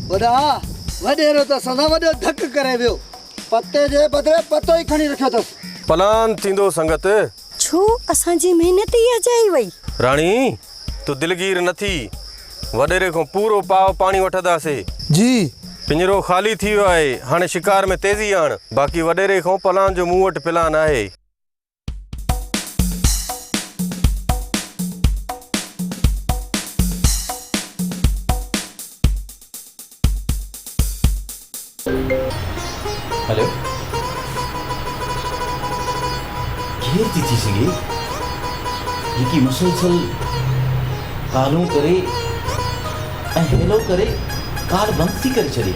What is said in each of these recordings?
वॾा वॾेरो त सदा वॾो धक करे वियो, पते जे बदिले पतो ई खणी रखियो अथसि। पलान थींदो संगत। छो असांजी महिनत ई अजाई वई। राणी तू दिलगीर न थी, वॾेरे खां पूरो पाव पाणी वठंदासीं। जी पिंजरो ख़ाली थी वियो आहे, हाणे शिकार में तेज़ी आण। बाक़ी वॾेरे खां पलान जो मूं वटि प्लान आहे। हेलो केर थी सघे जेकी मुसलसल कालूं करे ऐं हेलो करे कार बंदि थी करे छॾे।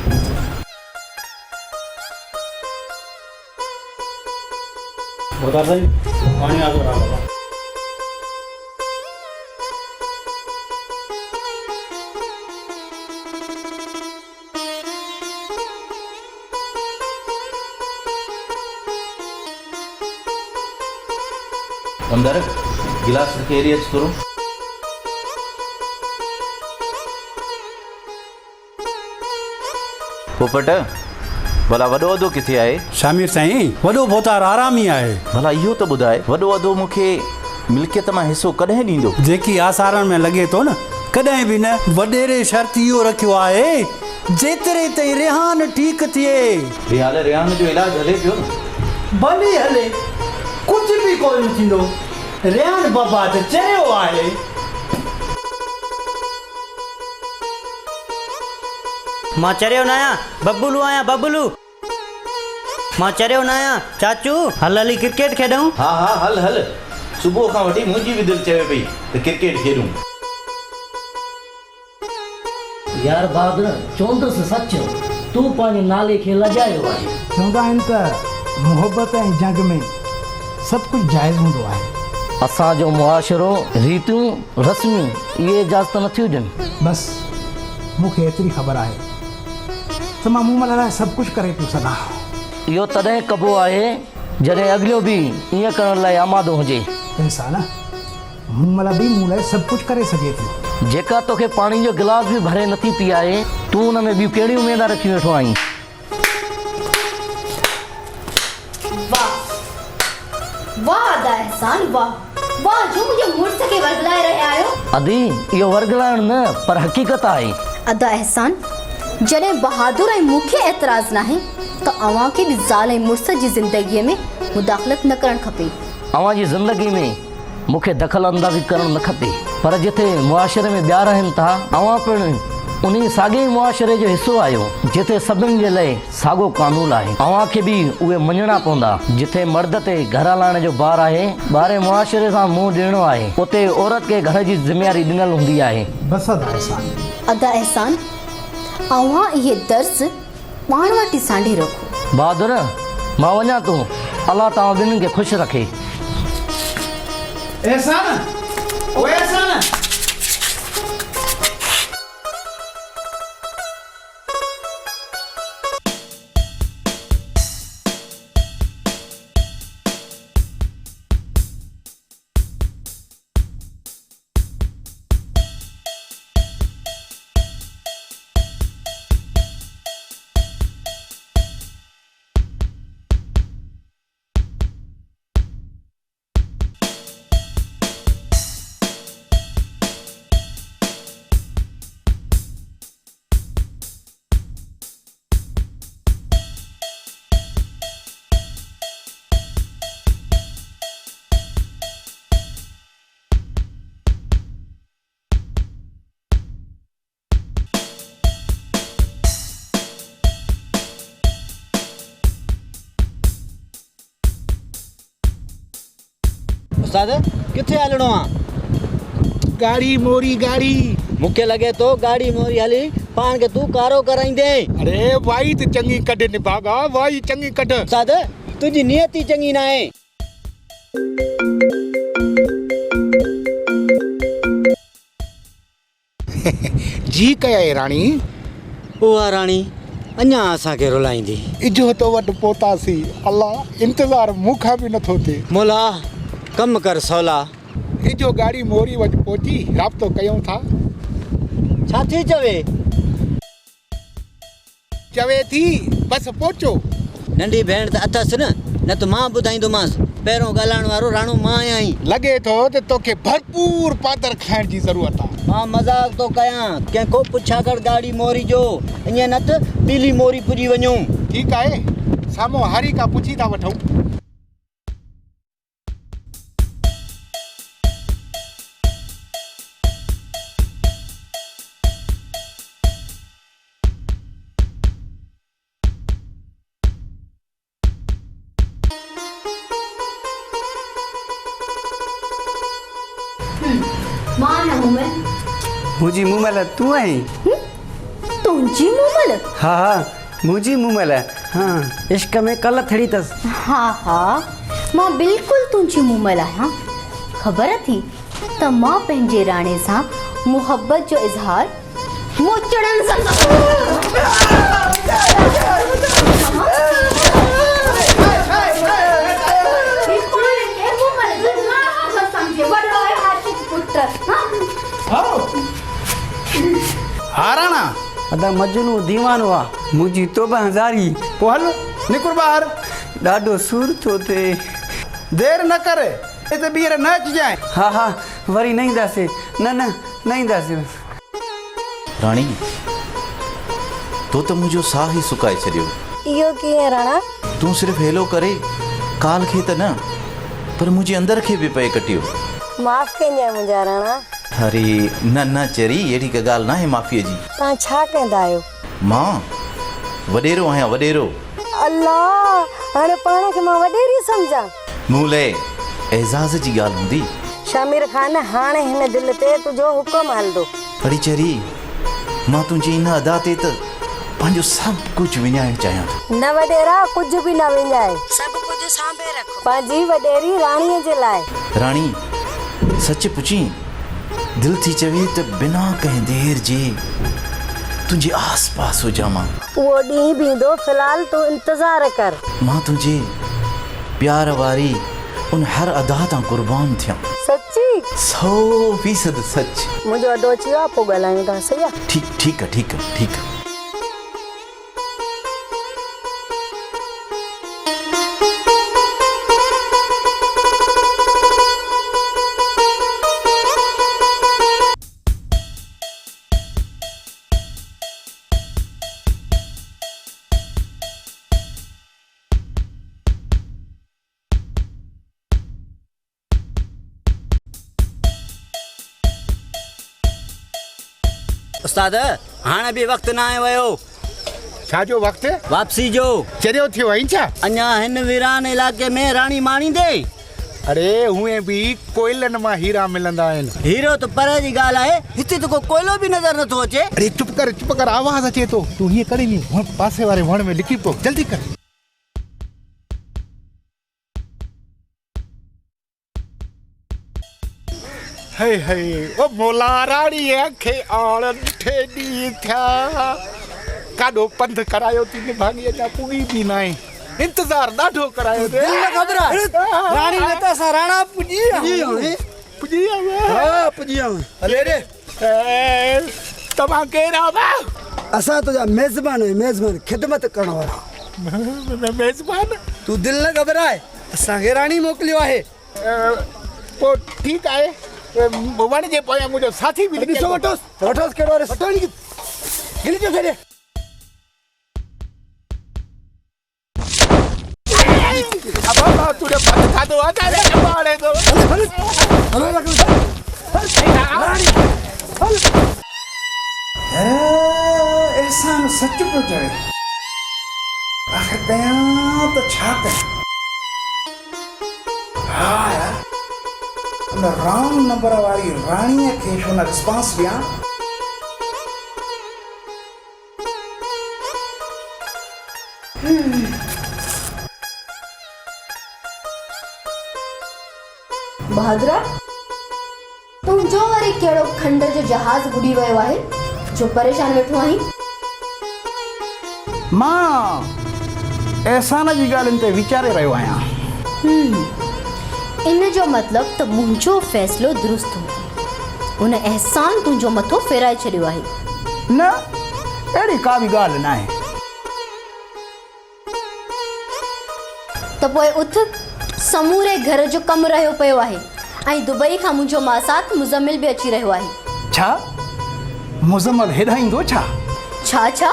बता भाई पानी आ रहा है। अंदर गिलास रखे एरिया करो। पोपट भला वॾो वॾो किथे आहे? शामिर साईं वॾो भोतार आराम ई आहे। भला इहो त ॿुधाए वॾो वॾो मूंखे मिल्कियत मां हिसो कॾहिं ॾींदो? जेकी आसारनि में लॻे थो न, कॾहिं बि न। वॾेरे शर्त इहो रखियो आहे जेतिरे ताईं रिहान ठीकु थिए। रिहान जो इलाज हले पियो न? भली हले, कुझु बि कोन थींदो। रिहान बाबा त चयो आहे। मां चरियो न आहियां, बबलू आहियां, बबलू। मां चरियो न आहियां चाचू, हल हली क्रिकेट खेॾूं। हा हा हल हल। सुबुह खां वठी मुंहिंजी बि दिलि चवे पई त क्रिकेट खेॾूं। यार बहादुर चवंदुसि सच, तूं पंहिंजे नाले खे लॼायो आहे। चवंदा आहिनि त मुहबत ऐं जंग में सभु कुझु जाइज़ हूंदो आहे। असांजो मुआशिरो, रीतियूं, रस्मी इहे इजाज़त नथियूं ॾियनि। बसि मूंखे एतिरी ख़बर आहे त मां मूं लाइ सभु कुझु करे पियो सघां। इहो तॾहिं कबो आहे जॾहिं अॻिलो बि ईअं करण लाइ आमादो हुजे। इंसान मूं लाइ सभु कुझु करे सघे थी। जेका तोखे पाणी जो गिलास बि भरे नथी पीआरे, तूं हुन में ॿियूं कहिड़ियूं उमेदां रखी वेठो आहीं? वाह अदा एहसान, वाह वाह जो मुझे मुड़स के वर्गलाए रहे आयो। अदी इहो वर्गलाइण न पर हक़ीक़त आहे। अदा एहसान, जॾहिं बहादुर ऐं मूंखे एतिराज़ न आहे त अव्हां खे बि ज़ाल ऐं मुड़स जी ज़िंदगीअ में मुदाख़लत न करणु खपे। अव्हां जी ज़िंदगी में मूंखे दख़ल अंदाज़ी करणु न खपे, पर जिथे मुआशिरे में ॿिया रहनि था, अव्हां पिणु उन्ही साॻे मुआशिरे जो हिसो आहियो जिथे सभिनि जे लाइ साॻियो कानून आहे। अव्हां खे बि उहे मञणा पवंदा। जिथे मर्द ते घर हलाइण जो भार आहे, ॿाहिरि मुआशिरे सां मुंहुं ॾियणो आहे, उते औरत खे घर जी ज़िमेवारी ॾिनल हूंदी आहे। बसि अदा एहसान, अव्हां इहे दर्स पाण वटि ई सांढे रखो। बहादुर मां वञा थो, अलाह तव्हां ॿिन्हिनि खे ख़ुशि रखे। एहसान, ओए एहसान। उस्ताद किथे हलणो आहे? गाड़ी मोरी गाड़ी। मूंखे लॻे थो गाड़ी मोरी हली पाण खे तूं कारो कराईंदे। अरे वाई त चङी कढ निभागा, वाई चङी कढ। उस्ताद तुंहिंजी नियत ई चङी न आहे। जी कया राणी? उहा राणी अञा असांखे रुलाईंदी। इजो तो वटि पहुतासीं, अल्लाह इंतज़ार मूंखां बि नथो थिए। मोला कम कर सवला। इजो गाड़ी मोरी वटि पहुची राब्तो कयूं था। छा थी चवे? चवे थी बस पहुचो। नंढी भेण त अथसि न त मां ॿुधाईंदोमांसि। पहिरों ॻाल्हाइण वारो राणो मां आहीं। लगे थो त तोखे भरपूर पादर खाइण जी ज़रूरत आहे। मां मज़ाक थो कयां, कंहिंखो पुछा कर गाड़ी मोरी जो, ईअं न त पीली मोरी पुॼी वञूं। ठीकु आहे, साम्हूं हारी का पुछी था वठूं। मां न मूमल। मुंहिंजी मूमल तूं आहीं? तुंहिंजी मूमल? हा हा मुंहिंजी मूमल। हाँ इश्क में कल थड़ी अथसि। हा हा मां बिल्कुलु तुंहिंजी मूमल आहियां। ख़बर थी त मां पंहिंजे राणे सां मुहबत जो इज़हार मोचड़नि सां हाराणा अदा मजनू दीवानो आहे। मुंहिंजी तोबा हज़ारी। पोइ हल निकुर ॿाहिरि। ॾाढो सूर थो थिए। देरि न करे, हिते ॿीहर न अचिजांइ। हा हा वरी न ईंदासीं। न ईंदासीं। राणी तो त मुंहिंजो साह ई सुकाए छॾियो। इहो कीअं राणा? तूं सिर्फ़ु हेलो करे काल खे त न पर मुंहिंजे अंदर खे बि पए कटियो। माफ़ कजांइ मुंहिंजा राणा। अरे न चरी, अहिड़ी का ॻाल्हि न आहे माफ़ीअ जी। तव्हां छा कंदा आहियो? मां वॾेरो आहियां, वॾेरो। अल्लाह, हाणे पाण खे मां वॾेरी सम्झां? मूं लाइ एज़ाज़ जी ॻाल्हि हूंदी। शामिर ख़ान, हाणे हिन दिलि ते तुंहिंजो हुकुम हलंदो। अड़ी चरी, मां तुंहिंजी इन अदा ते त पंहिंजो सभु कुझु विञाइणु चाहियां थो। न वॾेरा, कुझु बि न विञाए, सभु कुझु सांभे रखो पंहिंजी वॾेरी राणीअ जे लाइ। राणी सच पुछी, दिल थी चवे त बिना कंहिं देर जे तुंहिंजे आस पास हुजां मां। उहो ॾींहुं बि ईंदो, फ़िलहाल तूं इंतज़ार कर। मां तुंहिंजे प्यार वारी उन हर अदा तां कुर्बान थियां। सच्ची? 100% सच। मुंहिंजो अॾो अची वियो आहे, पोइ ॻाल्हायूं था, सही आहे? ठीकु आहे। उस्ताद, हाणे बि वक़्तु न आहे वियो। छा जो वक़्तु? वापसी जो। चरियो थियो आहे छा? अञा हिन वीरान इलाइक़े में राणी माणींदे। अरे हुए बि कोयलनि मां हीरा मिलंदा आहिनि। हीरो त परे जी ॻाल्हि आहे, हिते त को कोयलो बि नज़र नथो अचे। अरे चुप कर, आवाज़ अचे थो। तूं हीअं करे नी, पासे वारे वण में लिकी पो, जल्दी कर। हे ओ मोला राणीअ खे आण ॾिठे ॾींहं थिया। काॾो पंध करायो थी निभागी, अञा पुगी बि न आहे। इंतज़ार ॾाढो करायो थी। राणी न त असां राणा पुॼी विया। हले रे, तव्हां केरु आहियो? असां तुंहिंजा मेज़बान ख़िदमत करण वारा। मेज़बान? तूं दिलि न घबराए, असांखे राणी मोकिलियो आहे। पोइ ठीकु आहे, वण जे पोयां मुंहिंजो साथी बि ॾिसो, वठोसि कहिड़ो गिली जो छॾे। एहसान सच पियो चवे। आख़िर कयां त छा कयां? हा यार, उन राउंड नंबर वारी राणीअ खे छो न रिस्पॉन्स ॾियां? बहादुरा, तुंहिंजो वरी कहिड़ो खंड जो जहाज़ बुॾी वियो आहे जो परेशान वेठो आहीं? मां एहसान जी ॻाल्हियुनि ते वीचारे रहियो आहियां। इन जो मतिलबु त मुंहिंजो फ़ैसिलो दुरुस्त हो। उन एहसान तुंहिंजो मथो फेराए छॾियो आहे। न, अहिड़ी का बि ॻाल्हि न आहे। त पोइ उथ समूरे घर जो कमु रहियो पियो आहे ऐं दुबई खां मुंहिंजो मासात मुज़मिल बि अची रहियो आहे। छा मुज़म्मल हेॾा ईंदो छा? छा छा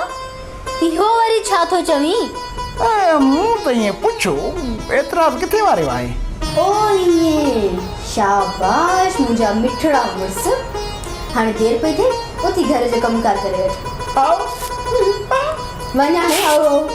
इहो वरी छा थो चवीं? मूं त ईअं पुछो, एतिराज़ किथे वारियो आहे? ओ ईअं, शाबाश मुंहिंजा मिठड़ा मुड़ुस। हाणे देरि पई थिए, उथी घर जो कमकार करे वठ। वञ हाणे, आओ